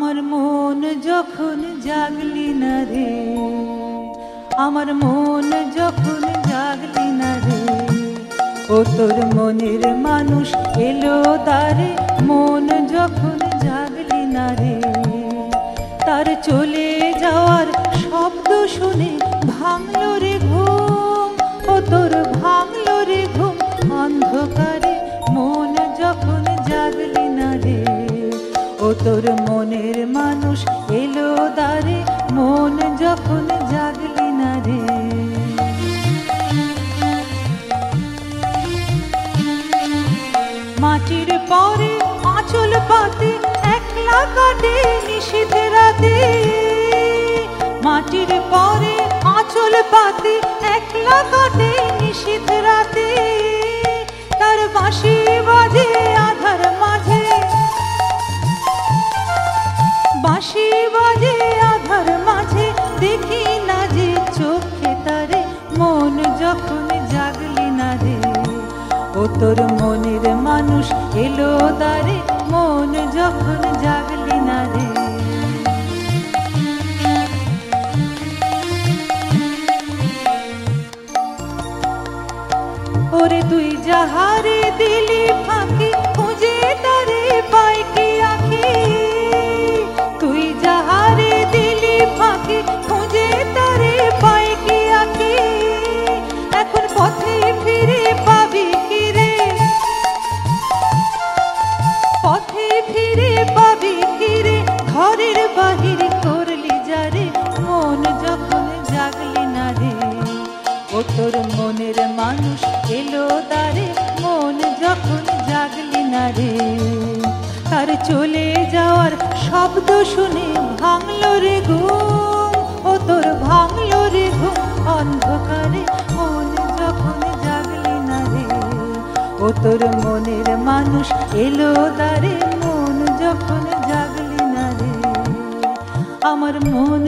আমার মন যখন জাগলি না রে, আমার মন যখন জাগলি না রে, ও তোর মনের মানুষ এলো দ্বারে। মন যখন জাগলি না রে, তার চলে যাওয়ার শব্দ শুনে ভাঙলো রে ঘুম, ও তোর ভাঙলো রে ঘুম অন্ধকারে। মন যখন জাগলি না রে, ও তোর মনের মানুষ এলো দ্বারে। মন যখন জাগলি না রে, মাটির পরে আঁচল পাতে একলা কাটে নিশীথ রাতে। মাটির পরে আঁচল পাতে একলা কাটে নিশীথ রাতে। তার বাঁশি বাজে আধার মাঝে, বাঁশি বাজে আধার মাঝে, দেখি না যে চোখে তারে। মন যখন জাগলি না রে, ও তোর মনের মানুষ এলো দ্বারে। মন যখন জাগলি না রে, ওরে তুই যাহারে দিলি ফাঁকি, খুঁজে তারে পাই কি আঁখি। তুই যাহারে দিলি ফাঁকি, খুঁজে তারে পাই কি আঁখি। এখন পথে ফিরে পাবি কি রে, পথে ফিরে পাবি কি রে, ঘরের বাহির করলি যারে। মন যখন জাগলি না রে, ও তোর মনের মানুষ এলো দ্বারে। মন যখন জাগলি না রে, তার চলে যাওয়ার শব্দ শুনে ভাঙলো রে ঘুম, ও তোর ভাঙলো রে ঘুম অন্ধকারে। মন যখন জাগলি না রে, ও তোর মনের মানুষ এলো দ্বারে। মন যখন জাগলি না রে, আমার মন